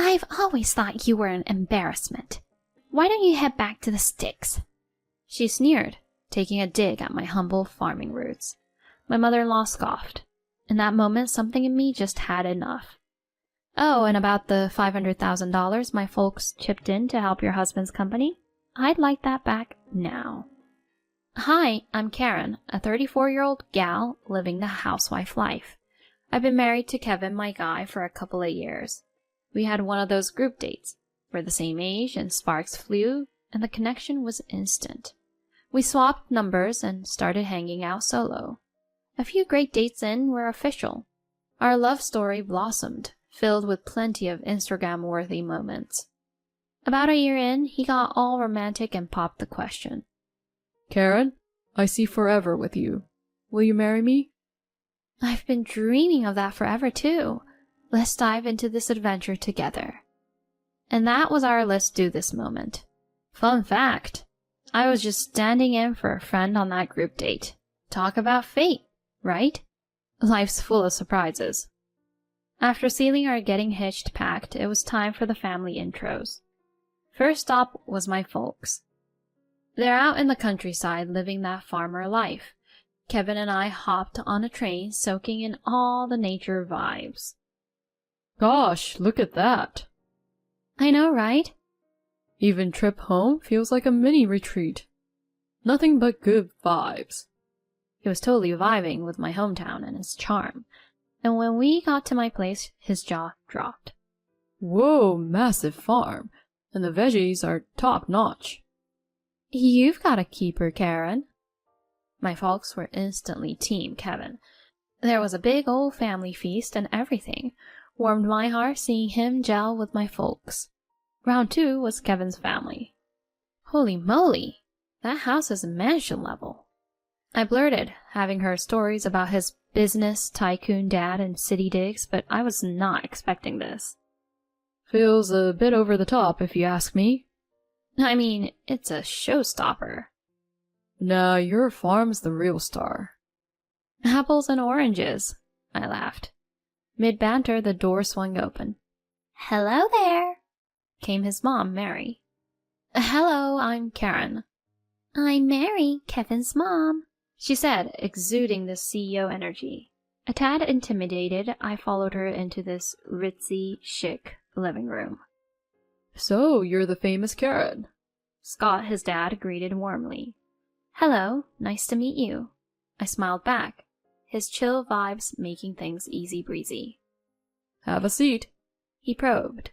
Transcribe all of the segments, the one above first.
I've always thought you were an embarrassment. Why don't you head back to the sticks? She sneered, taking a dig at my humble farming roots. My mother-in-law scoffed. In that moment, something in me just had enough. Oh, and about the $500,000 my folks chipped in to help your husband's company? I'd like that back now. Hi, I'm Karen, a 34-year-old gal living the housewife life. I've been married to Kevin, my guy, for a couple of years. We had one of those group dates. We're the same age, and sparks flew, and the connection was instant. We swapped numbers and started hanging out solo. A few great dates in, we're official. Our love story blossomed, filled with plenty of Instagram-worthy moments. About a year in, he got all romantic and popped the question. Karen, I see forever with you. Will you marry me? I've been dreaming of that forever, too. Let's dive into this adventure together. And that was our let's do this moment. Fun fact, I was just standing in for a friend on that group date. Talk about fate, right? Life's full of surprises. After sealing our getting hitched pact, it was time for the family intros. First stop was my folks. They're out in the countryside living that farmer life. Kevin and I hopped on a train soaking in all the nature vibes. Gosh, look at that. I know, right? Even trip home feels like a mini retreat. Nothing but good vibes. He was totally vibing with my hometown and its charm. And when we got to my place, his jaw dropped. Whoa, massive farm. And the veggies are top-notch. You've got a keeper, Karen. My folks were instantly Team Kevin. There was a big old family feast and everything. Warmed my heart seeing him gel with my folks. Round 2 was Kevin's family. Holy moly, that house is mansion level. I blurted, having heard stories about his business tycoon dad and city digs, but I was not expecting this. Feels a bit over the top, if you ask me. I mean, it's a showstopper. Nah, your farm's the real star. Apples and oranges, I laughed. Mid-banter, the door swung open. Hello there, came his mom, Mary. Hello, I'm Karen. I'm Mary, Kevin's mom, she said, exuding the CEO energy. A tad intimidated, I followed her into this ritzy, chic living room. So, you're the famous Karen. Scott, his dad, greeted warmly. Hello, nice to meet you. I smiled back, his chill vibes making things easy breezy. Have a seat. He probed.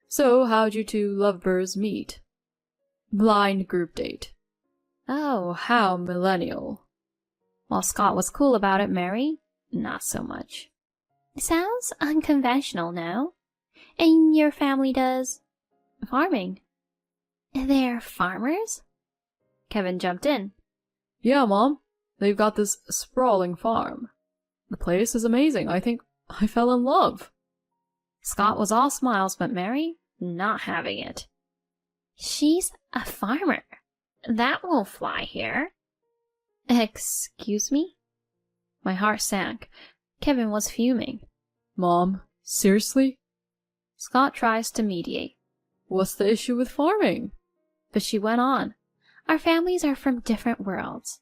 So, how'd you two lovebirds meet? Blind group date. Oh, How millennial. While Scott was cool about it, Mary, not so much. Sounds unconventional, no? And your family does farming. They're farmers? Kevin jumped in. Yeah, Mom. They've got this sprawling farm. The place is amazing. I think I fell in love. Scott was all smiles, but Mary, not having it. She's a farmer. That won't fly here. Excuse me? My heart sank. Kevin was fuming. Mom, seriously? Scott tries to mediate. What's the issue with farming? But she went on. Our families are from different worlds.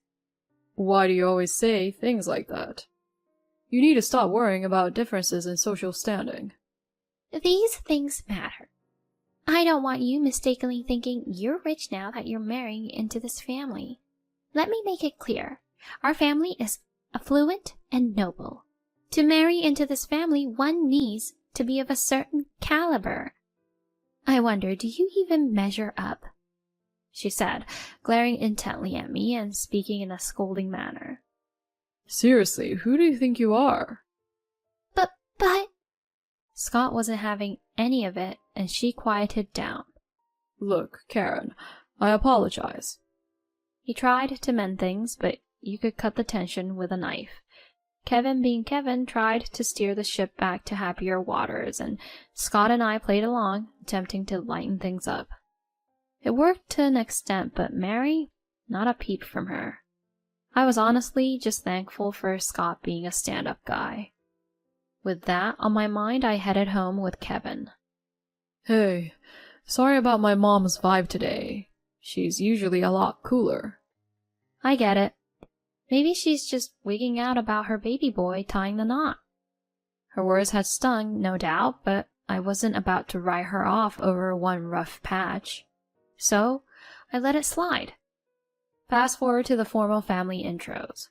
Why do you always say things like that? You need to stop worrying about differences in social standing. These things matter. I don't want you mistakenly thinking you're rich now that you're marrying into this family. Let me make it clear. Our family is affluent and noble. To marry into this family, one needs to be of a certain caliber. I wonder, do you even measure up? She said, glaring intently at me and speaking in a scolding manner. Seriously, who do you think you are? But... Scott wasn't having any of it, and she quieted down. Look, Karen, I apologize. He tried to mend things, but you could cut the tension with a knife. Kevin, being Kevin, tried to steer the ship back to happier waters, and Scott and I played along, attempting to lighten things up. It worked to an extent, but Mary, not a peep from her. I was honestly just thankful for Scott being a stand-up guy. With that on my mind, I headed home with Kevin. Hey, sorry about my mom's vibe today. She's usually a lot cooler. I get it. Maybe she's just wigging out about her baby boy tying the knot. Her words had stung, no doubt, but I wasn't about to write her off over one rough patch. So, I let it slide. Fast forward to the formal family intros.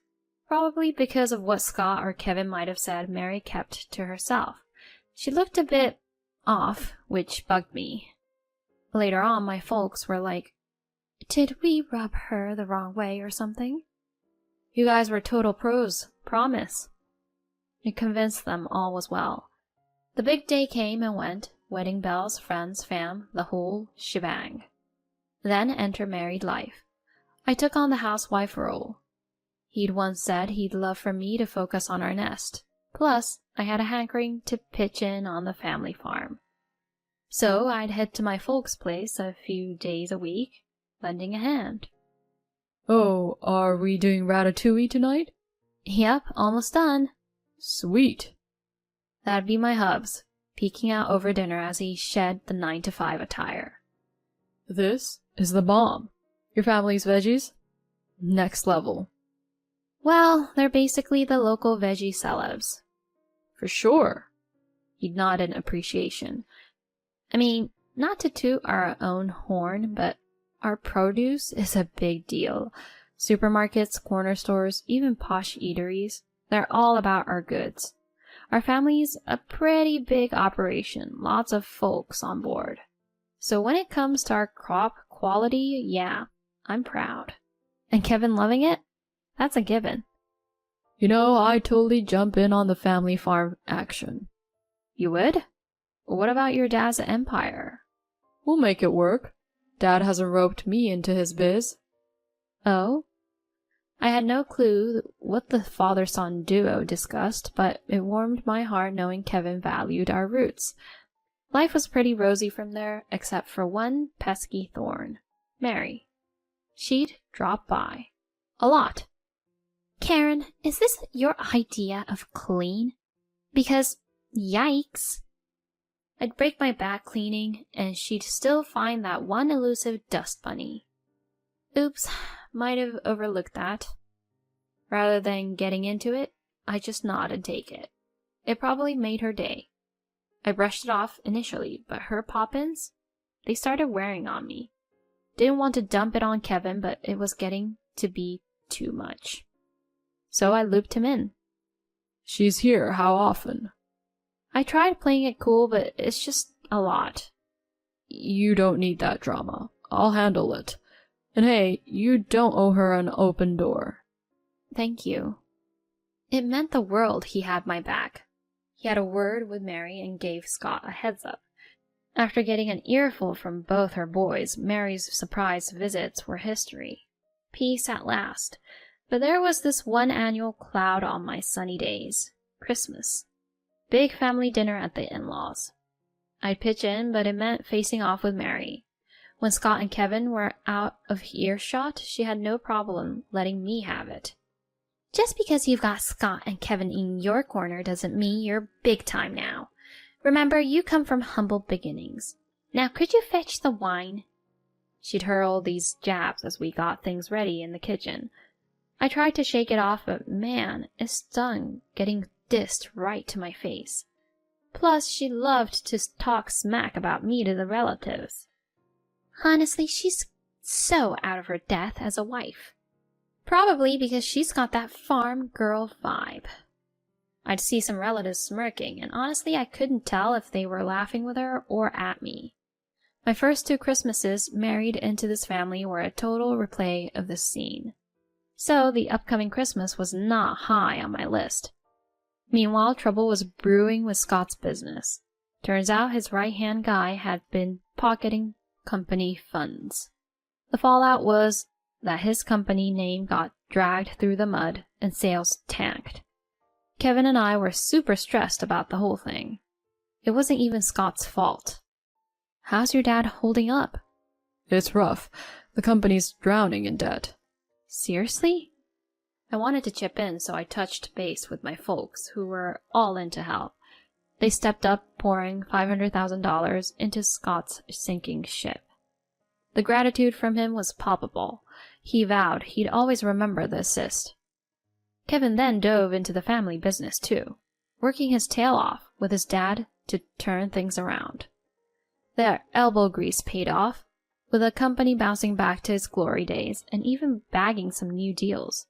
Probably because of what Scott or Kevin might have said, Mary kept to herself. She looked a bit off, which bugged me. Later on, my folks were like, "Did we rub her the wrong way or something?" You guys were total pros, promise. It convinced them all was well. The big day came and went, wedding bells, friends, fam, the whole shebang. Then enter married life. I took on the housewife role. He'd once said he'd love for me to focus on our nest. Plus, I had a hankering to pitch in on the family farm. So I'd head to my folks' place a few days a week, lending a hand. Oh, are we doing ratatouille tonight? Yep, almost done. Sweet. That'd be my hubs, peeking out over dinner as he shed the 9-to-5 attire. This is the bomb. Your family's veggies? Next level. Well, they're basically the local veggie celebs. For sure. He nodded in appreciation. I mean, not to toot our own horn, but our produce is a big deal. Supermarkets, corner stores, even posh eateries, they're all about our goods. Our family's a pretty big operation, lots of folks on board. So when it comes to our crop quality, yeah, I'm proud. And Kevin loving it? That's a given. You know, I totally jump in on the family farm action. You would? What about your dad's empire? We'll make it work. Dad hasn't roped me into his biz. Oh? I had no clue what the father-son duo discussed, but it warmed my heart knowing Kevin valued our roots. Life was pretty rosy from there, except for one pesky thorn, Mary. She'd drop by. A lot. Karen, is this your idea of clean? Because, yikes. I'd break my back cleaning, and she'd still find that one elusive dust bunny. Oops, might have overlooked that. Rather than getting into it, I just nod and take it. It probably made her day. I brushed it off initially, but her pop-ins? They started wearing on me. Didn't want to dump it on Kevin, but it was getting to be too much. So I looped him in. She's here, how often? I tried playing it cool, but it's just a lot. You don't need that drama. I'll handle it. And hey, you don't owe her an open door. Thank you. It meant the world he had my back. He had a word with Mary and gave Scott a heads up. After getting an earful from both her boys, Mary's surprise visits were history. Peace at last. But there was this one annual cloud on my sunny days. Christmas. Big family dinner at the in-laws. I'd pitch in, but it meant facing off with Mary. When Scott and Kevin were out of earshot, she had no problem letting me have it. Just because you've got Scott and Kevin in your corner doesn't mean you're big time now. Remember, you come from humble beginnings. Now could you fetch the wine? She'd hurl these jabs as we got things ready in the kitchen. I tried to shake it off, but man, it stung getting dissed right to my face. Plus, she loved to talk smack about me to the relatives. Honestly, she's so out of her depth as a wife. Probably because she's got that farm girl vibe. I'd see some relatives smirking, and honestly I couldn't tell if they were laughing with her or at me. My first 2 Christmases married into this family were a total replay of this scene. So the upcoming Christmas was not high on my list. Meanwhile, trouble was brewing with Scott's business. Turns out his right-hand guy had been pocketing company funds. The fallout was that his company name got dragged through the mud and sales tanked. Kevin and I were super stressed about the whole thing. It wasn't even Scott's fault. How's your dad holding up? It's rough. The company's drowning in debt. Seriously? I wanted to chip in, so I touched base with my folks, who were all in to help. They stepped up, pouring $500,000 into Scott's sinking ship. The gratitude from him was palpable. He vowed he'd always remember the assist. Kevin then dove into the family business too, working his tail off with his dad to turn things around. Their elbow grease paid off, with the company bouncing back to its glory days and even bagging some new deals.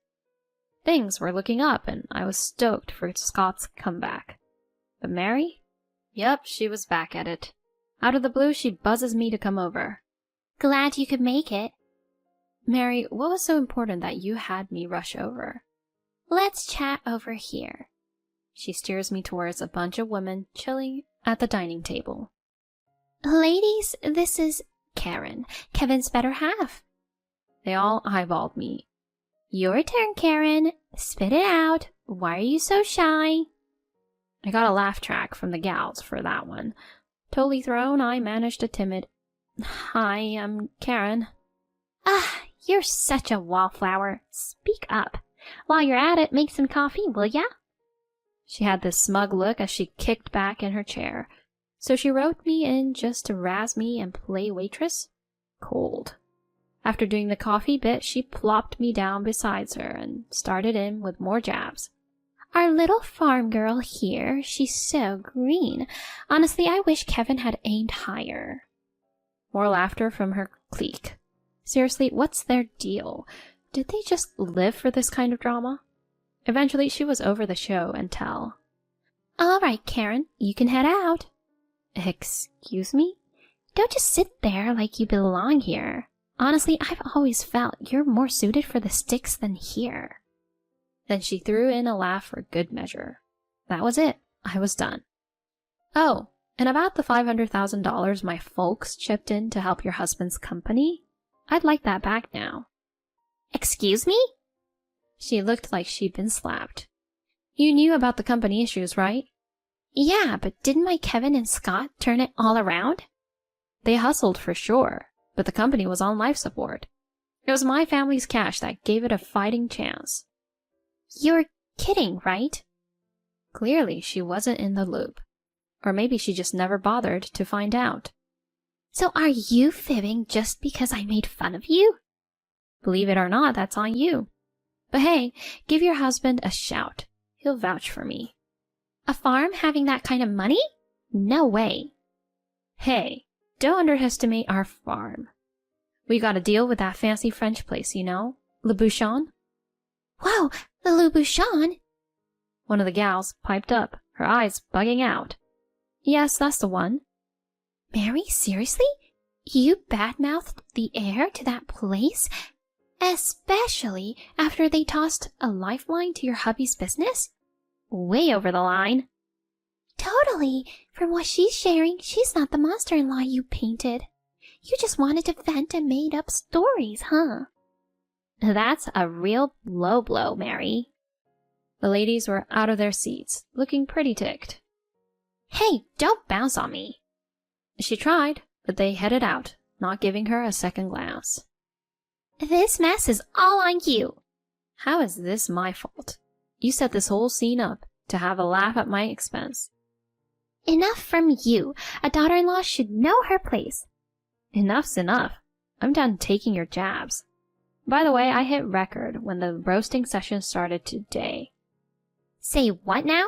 Things were looking up, and I was stoked for Scott's comeback. But Mary? Yep, she was back at it. Out of the blue, she buzzes me to come over. Glad you could make it. Mary, what was so important that you had me rush over? Let's chat over here. She steers me towards a bunch of women chilling at the dining table. Ladies, this is Karen, Kevin's better half. They all eyeballed me. Your turn, Karen. Spit it out. Why are you so shy? I got a laugh track from the gals for that one. Totally thrown, I managed a timid, "Hi, I'm Karen." Ah, you're such a wallflower. Speak up. While you're at it, make some coffee, will ya? She had this smug look as she kicked back in her chair. So she wrote me in just to razz me and play waitress? Cold. After doing the coffee bit, she plopped me down beside her and started in with more jabs. Our little farm girl here, she's so green. Honestly, I wish Kevin had aimed higher. More laughter from her clique. Seriously, what's their deal? Did they just live for this kind of drama? Eventually, she was over the show and tell. All right, Karen, you can head out. Excuse me? Don't just sit there like you belong here. Honestly, I've always felt you're more suited for the sticks than here. Then she threw in a laugh for good measure. That was it. I was done. Oh, and about the $500,000 my folks chipped in to help your husband's company? I'd like that back now. Excuse me? She looked like she'd been slapped. You knew about the company issues, right? Yeah, but didn't my Kevin and Scott turn it all around? They hustled for sure, but the company was on life support. It was my family's cash that gave it a fighting chance. You're kidding, right? Clearly, she wasn't in the loop. Or maybe she just never bothered to find out. So are you fibbing just because I made fun of you? Believe it or not, that's on you. But hey, give your husband a shout. He'll vouch for me. A farm having that kind of money? No way. Hey, don't underestimate our farm. We got a deal with that fancy French place, you know? Le Bouchon? Whoa, the Le Bouchon? One of the gals piped up, her eyes bugging out. Yes, that's the one. Mary, seriously? You badmouthed the heir to that place? Especially after they tossed a lifeline to your hubby's business? Way over the line. Totally. From what she's sharing, she's not the monster-in-law you painted. You just wanted to vent and made up stories, huh? That's a real low blow, Mary. The ladies were out of their seats, looking pretty ticked. Hey, don't bounce on me. She tried, but they headed out, not giving her a second glance. This mess is all on you. How is this my fault? You set this whole scene up to have a laugh at my expense. Enough from you. A daughter-in-law should know her place. Enough's enough. I'm done taking your jabs. By the way, I hit record when the roasting session started today. Say what now?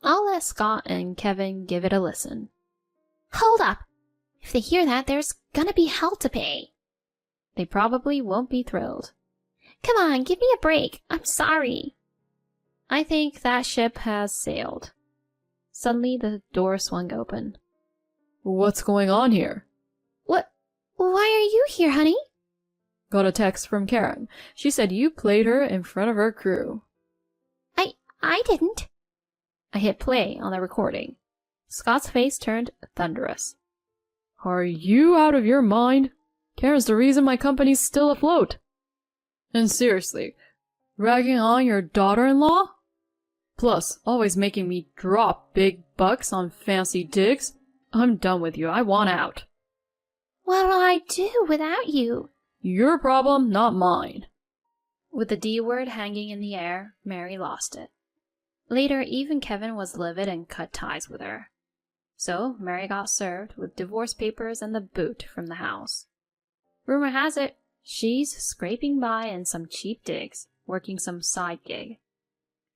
I'll let Scott and Kevin give it a listen. Hold up. If they hear that, there's gonna be hell to pay. They probably won't be thrilled. Come on, give me a break. I'm sorry. I think that ship has sailed. Suddenly, the door swung open. What's going on here? What? Why are you here, honey? Got a text from Karen. She said you played her in front of her crew. I didn't. I hit play on the recording. Scott's face turned thunderous. Are you out of your mind? Karen's the reason my company's still afloat. And seriously, ragging on your daughter-in-law? Plus, always making me drop big bucks on fancy digs. I'm done with you. I want out. What'll I do without you? Your problem, not mine. With the D word hanging in the air, Mary lost it. Later, even Kevin was livid and cut ties with her. So, Mary got served with divorce papers and the boot from the house. Rumor has it, she's scraping by in some cheap digs, working some side gig.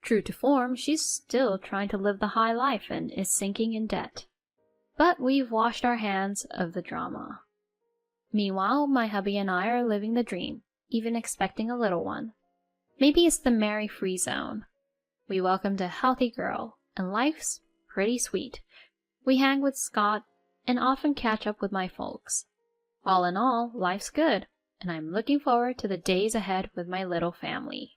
True to form, she's still trying to live the high life and is sinking in debt. But we've washed our hands of the drama. Meanwhile, my hubby and I are living the dream, even expecting a little one. Maybe it's the Mary-free zone. We welcomed a healthy girl, and life's pretty sweet. We hang with Scott and often catch up with my folks. All in all, life's good, and I'm looking forward to the days ahead with my little family.